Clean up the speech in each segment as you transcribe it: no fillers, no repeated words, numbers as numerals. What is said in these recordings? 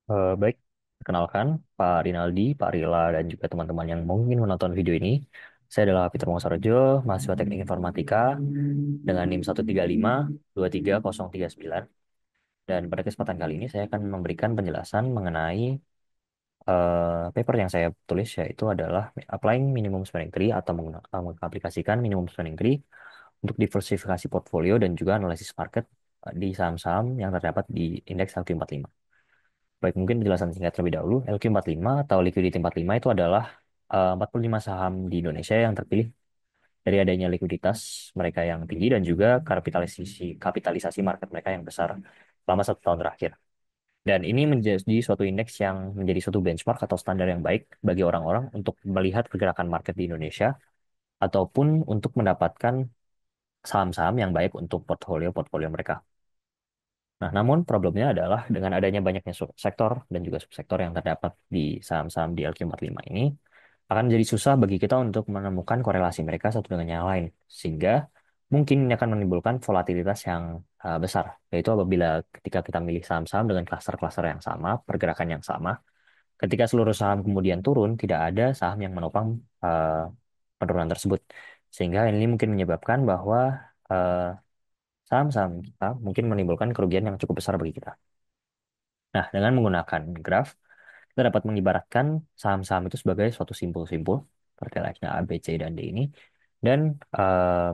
Baik, perkenalkan Pak Rinaldi, Pak Rila, dan juga teman-teman yang mungkin menonton video ini. Saya adalah Peter Mongsarejo, mahasiswa Teknik Informatika dengan NIM 135 23039. Dan pada kesempatan kali ini saya akan memberikan penjelasan mengenai paper yang saya tulis, yaitu adalah Applying Minimum Spending Tree atau mengaplikasikan Minimum Spending Tree untuk diversifikasi portfolio dan juga analisis market di saham-saham yang terdapat di indeks LQ45. Baik, mungkin penjelasan singkat terlebih dahulu. LQ45 atau Liquidity 45 itu adalah 45 saham di Indonesia yang terpilih dari adanya likuiditas mereka yang tinggi dan juga kapitalisasi market mereka yang besar selama 1 tahun terakhir. Dan ini menjadi suatu indeks yang menjadi suatu benchmark atau standar yang baik bagi orang-orang untuk melihat pergerakan market di Indonesia ataupun untuk mendapatkan saham-saham yang baik untuk portfolio-portfolio mereka. Nah, namun problemnya adalah dengan adanya banyaknya sektor dan juga subsektor yang terdapat di saham-saham di LQ45 ini, akan jadi susah bagi kita untuk menemukan korelasi mereka satu dengan yang lain. Sehingga mungkin ini akan menimbulkan volatilitas yang besar, yaitu apabila ketika kita milih saham-saham dengan klaster-klaster yang sama, pergerakan yang sama, ketika seluruh saham kemudian turun, tidak ada saham yang menopang penurunan tersebut. Sehingga ini mungkin menyebabkan bahwa eh, saham-saham kita mungkin menimbulkan kerugian yang cukup besar bagi kita. Nah, dengan menggunakan graf, kita dapat mengibaratkan saham-saham itu sebagai suatu simpul-simpul, seperti layaknya A, B, C, dan D ini. Dan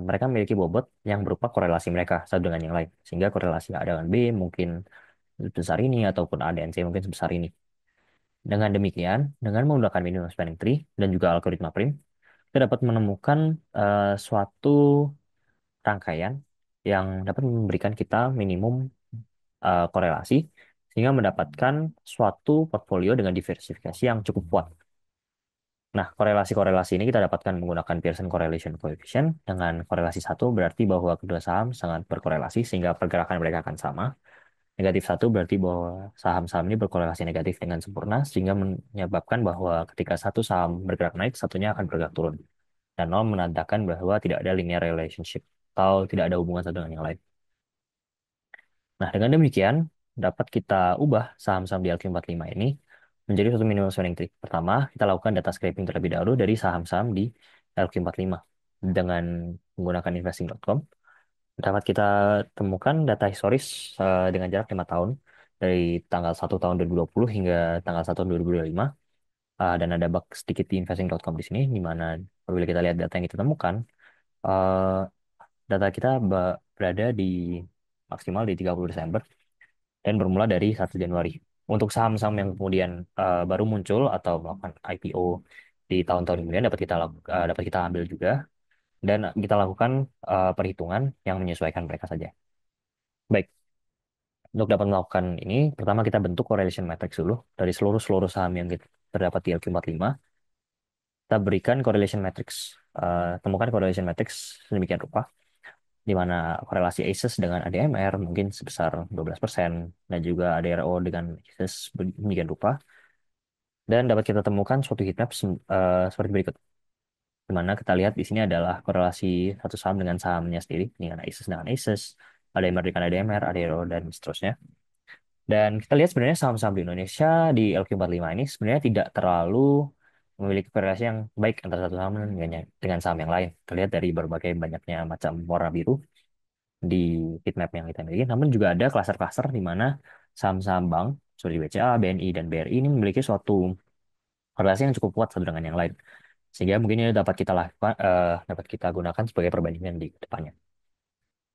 mereka memiliki bobot yang berupa korelasi mereka satu dengan yang lain. Sehingga korelasi A dengan B mungkin sebesar ini, ataupun A dan C mungkin sebesar ini. Dengan demikian, dengan menggunakan minimum spanning tree dan juga algoritma prim, kita dapat menemukan suatu rangkaian yang dapat memberikan kita minimum korelasi sehingga mendapatkan suatu portfolio dengan diversifikasi yang cukup kuat. Nah, korelasi-korelasi ini kita dapatkan menggunakan Pearson Correlation Coefficient dengan korelasi satu berarti bahwa kedua saham sangat berkorelasi sehingga pergerakan mereka akan sama. Negatif satu berarti bahwa saham-saham ini berkorelasi negatif dengan sempurna sehingga menyebabkan bahwa ketika satu saham bergerak naik, satunya akan bergerak turun. Dan nol menandakan bahwa tidak ada linear relationship atau tidak ada hubungan satu dengan yang lain. Nah, dengan demikian, dapat kita ubah saham-saham di LQ45 ini menjadi suatu minimum spending tree. Pertama, kita lakukan data scraping terlebih dahulu dari saham-saham di LQ45. Dengan menggunakan investing.com, dapat kita temukan data historis dengan jarak 5 tahun, dari tanggal 1 tahun 2020 hingga tanggal 1 tahun 2025. Dan ada bug sedikit di investing.com di sini, di mana apabila kita lihat data yang kita temukan, eh, data kita berada di maksimal di 30 Desember dan bermula dari 1 Januari. Untuk saham-saham yang kemudian baru muncul atau melakukan IPO di tahun-tahun kemudian dapat kita ambil juga dan kita lakukan perhitungan yang menyesuaikan mereka saja. Baik, untuk dapat melakukan ini, pertama kita bentuk correlation matrix dulu dari seluruh saham yang terdapat di LQ45. Kita berikan correlation matrix, temukan correlation matrix sedemikian rupa, di mana korelasi ACES dengan ADMR mungkin sebesar 12% dan juga ADRO dengan ACES demikian rupa. Dan dapat kita temukan suatu heatmap seperti berikut. Di mana kita lihat di sini adalah korelasi satu saham dengan sahamnya sendiri, dengan ACES, ADMR dengan ADMR, ADRO, dan seterusnya. Dan kita lihat sebenarnya saham-saham di Indonesia di LQ45 ini sebenarnya tidak terlalu memiliki korelasi yang baik antara satu saham dengan saham yang lain. Terlihat dari berbagai banyaknya macam warna biru di heatmap yang kita miliki. Namun juga ada klaster-klaster di mana saham-saham bank seperti BCA, BNI, dan BRI ini memiliki suatu korelasi yang cukup kuat satu dengan yang lain. Sehingga mungkin ini dapat kita lakukan, dapat kita gunakan sebagai perbandingan di depannya.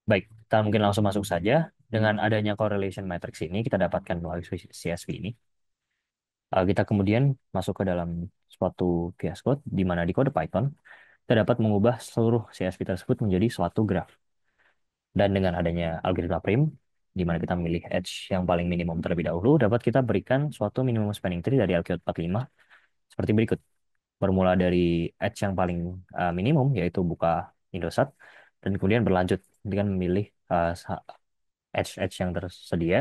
Baik, kita mungkin langsung masuk saja. Dengan adanya correlation matrix ini, kita dapatkan melalui CSV ini. Kita kemudian masuk ke dalam suatu VS Code, di mana di kode Python, kita dapat mengubah seluruh CSV tersebut menjadi suatu graf. Dan dengan adanya algoritma prim, di mana kita memilih edge yang paling minimum terlebih dahulu, dapat kita berikan suatu minimum spanning tree dari LQ45 seperti berikut. Bermula dari edge yang paling minimum, yaitu buka Indosat, dan kemudian berlanjut dengan memilih edge-edge yang tersedia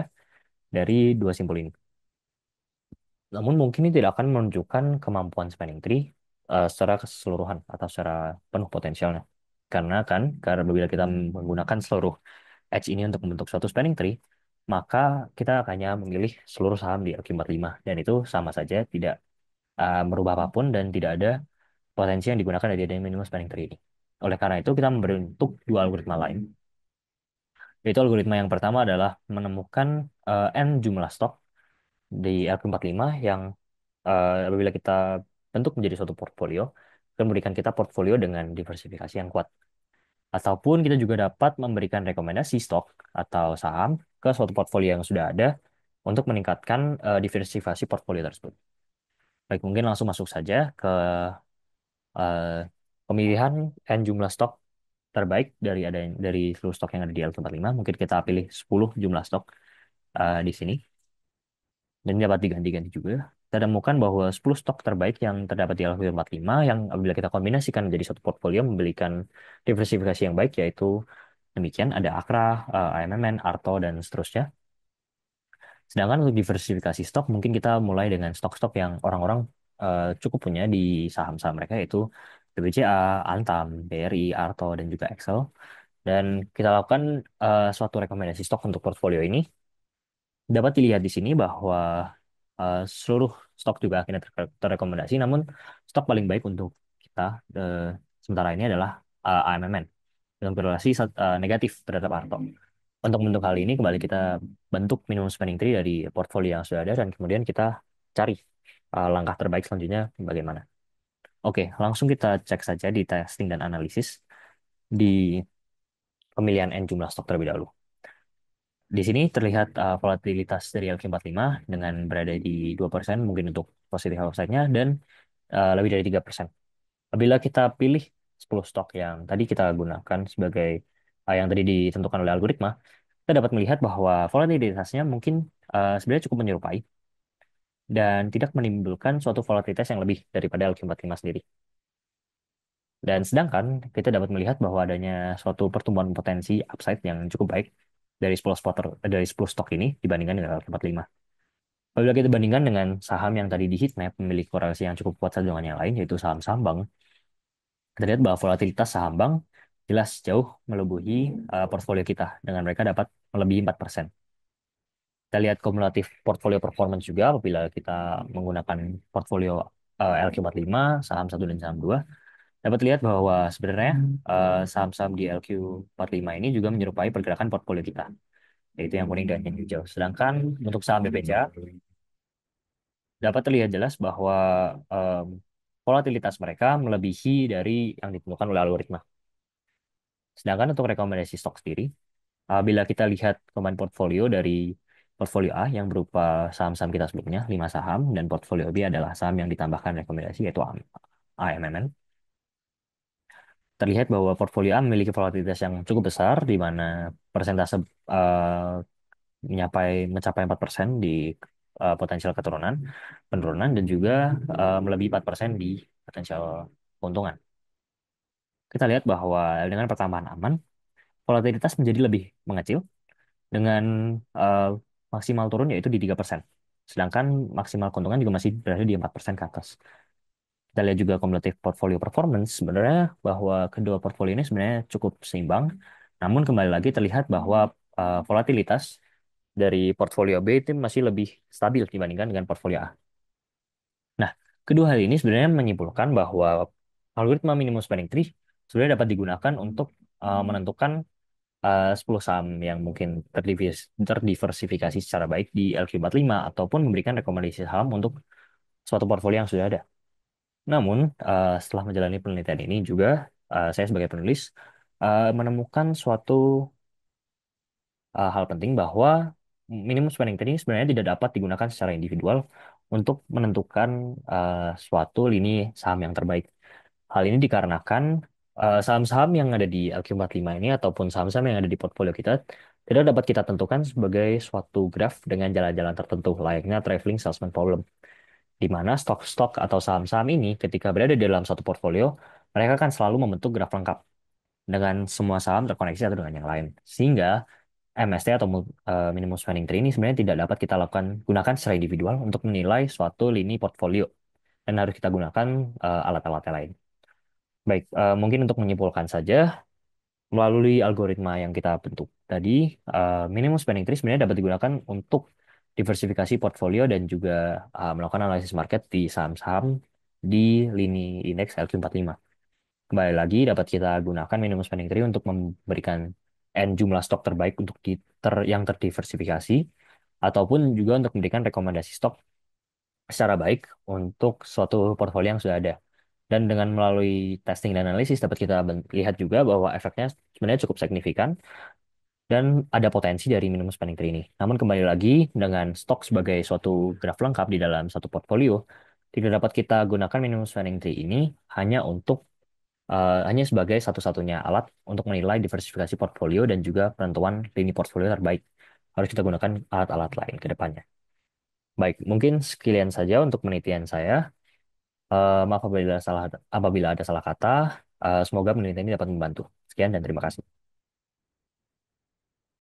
dari dua simpul ini. Namun mungkin ini tidak akan menunjukkan kemampuan spanning tree secara keseluruhan atau secara penuh potensialnya. Karena bila kita menggunakan seluruh edge ini untuk membentuk suatu spanning tree, maka kita hanya memilih seluruh saham di LQ45 dan itu sama saja tidak merubah apapun dan tidak ada potensi yang digunakan dari adanya minimum spending tree ini. Oleh karena itu kita membentuk dua algoritma lain. Yaitu algoritma yang pertama adalah menemukan n jumlah stok di LQ45 yang apabila kita bentuk menjadi suatu portfolio, akan memberikan kita portfolio dengan diversifikasi yang kuat. Ataupun kita juga dapat memberikan rekomendasi stok atau saham ke suatu portfolio yang sudah ada untuk meningkatkan diversifikasi portfolio tersebut. Baik, mungkin langsung masuk saja ke eh, pemilihan N jumlah stok terbaik dari seluruh stok yang ada di L45. Mungkin kita pilih 10 jumlah stok di sini dan ini dapat diganti-ganti juga. Kita temukan bahwa 10 stok terbaik yang terdapat di L45 yang apabila kita kombinasikan menjadi satu portfolio memberikan diversifikasi yang baik yaitu demikian ada Akra, AMMN, Arto, dan seterusnya. Sedangkan untuk diversifikasi stok, mungkin kita mulai dengan stok-stok yang orang-orang cukup punya di saham-saham mereka, yaitu BBCA, Antam, BRI, Arto, dan juga Excel. Dan kita lakukan suatu rekomendasi stok untuk portfolio ini. Dapat dilihat di sini bahwa seluruh stok juga akhirnya terrekomendasi, namun stok paling baik untuk kita eh, sementara ini adalah AMMN dengan korelasi negatif terhadap Arto. Untuk bentuk hal ini kembali kita bentuk minimum spending tree dari portfolio yang sudah ada dan kemudian kita cari langkah terbaik selanjutnya bagaimana. Oke, langsung kita cek saja di testing dan analisis di pemilihan N jumlah stok terlebih dahulu. Di sini terlihat volatilitas dari LQ45 dengan berada di 2% mungkin untuk positif upside-nya dan lebih dari 3%. Apabila kita pilih 10 stok yang tadi kita gunakan sebagai yang tadi ditentukan oleh algoritma, kita dapat melihat bahwa volatilitasnya mungkin sebenarnya cukup menyerupai dan tidak menimbulkan suatu volatilitas yang lebih daripada LQ45 sendiri. Dan sedangkan kita dapat melihat bahwa adanya suatu pertumbuhan potensi upside yang cukup baik dari 10 stok ini dibandingkan dengan LQ45. Apabila kita bandingkan dengan saham yang tadi di heatmap memiliki korelasi yang cukup kuat satu dengan yang lain, yaitu saham-saham bank, kita lihat bahwa volatilitas saham bank jelas jauh melebihi portfolio kita dengan mereka dapat melebihi 4%. Kita lihat kumulatif portfolio performance juga apabila kita menggunakan portfolio LQ45, saham satu dan saham 2 dapat lihat bahwa sebenarnya saham-saham di LQ45 ini juga menyerupai pergerakan portfolio kita, yaitu yang kuning dan yang hijau. Sedangkan untuk saham BPCA dapat terlihat jelas bahwa em, volatilitas mereka melebihi dari yang ditentukan oleh algoritma. Sedangkan untuk rekomendasi stok sendiri, bila kita lihat combine portfolio dari portfolio A yang berupa saham-saham kita sebelumnya, 5 saham, dan portfolio B adalah saham yang ditambahkan rekomendasi yaitu AMMN. Terlihat bahwa portfolio A memiliki volatilitas yang cukup besar, di mana persentase mencapai 4% di potensial penurunan, dan juga melebihi 4% di potensial keuntungan. Kita lihat bahwa dengan pertambahan aman, volatilitas menjadi lebih mengecil dengan eh, maksimal turun yaitu di 3%. Sedangkan maksimal keuntungan juga masih berada di 4% ke atas. Kita lihat juga kumulatif portfolio performance, sebenarnya bahwa kedua portfolio ini sebenarnya cukup seimbang. Namun kembali lagi terlihat bahwa volatilitas dari portfolio B itu masih lebih stabil dibandingkan dengan portfolio A. Nah, kedua hal ini sebenarnya menyimpulkan bahwa algoritma minimum spending tree sebenarnya dapat digunakan untuk menentukan 10 saham yang mungkin terdiversifikasi secara baik di LQ45 ataupun memberikan rekomendasi saham untuk suatu portfolio yang sudah ada. Namun, setelah menjalani penelitian ini juga, saya sebagai penulis menemukan suatu hal penting bahwa minimum spending tree ini sebenarnya tidak dapat digunakan secara individual untuk menentukan suatu lini saham yang terbaik. Hal ini dikarenakan saham-saham yang ada di LQ45 ini ataupun saham-saham yang ada di portfolio kita tidak dapat kita tentukan sebagai suatu graf dengan jalan-jalan tertentu layaknya traveling salesman problem, di mana stok-stok atau saham-saham ini ketika berada di dalam satu portfolio, mereka akan selalu membentuk graf lengkap dengan semua saham terkoneksi satu dengan yang lain. Sehingga MST atau minimum spending tree ini sebenarnya tidak dapat kita lakukan gunakan secara individual untuk menilai suatu lini portfolio dan harus kita gunakan alat-alat yang lain. Baik, mungkin untuk menyimpulkan saja, Melalui algoritma yang kita bentuk tadi, minimum spending tree sebenarnya dapat digunakan untuk diversifikasi portfolio dan juga melakukan analisis market di saham-saham di lini indeks LQ45. Kembali lagi, dapat kita gunakan minimum spending tree untuk memberikan N jumlah stok terbaik untuk yang terdiversifikasi, ataupun juga untuk memberikan rekomendasi stok secara baik untuk suatu portfolio yang sudah ada. Dan dengan melalui testing dan analisis dapat kita lihat juga bahwa efeknya sebenarnya cukup signifikan dan ada potensi dari minimum spending tree ini. Namun kembali lagi dengan stok sebagai suatu graf lengkap di dalam satu portfolio, tidak dapat kita gunakan minimum spending tree ini hanya untuk hanya sebagai satu-satunya alat untuk menilai diversifikasi portfolio dan juga penentuan lini portfolio terbaik. Harus kita gunakan alat-alat lain ke depannya. Baik, mungkin sekian saja untuk penelitian saya. Maaf apabila ada salah kata. Semoga penelitian ini dapat membantu. Sekian dan terima kasih.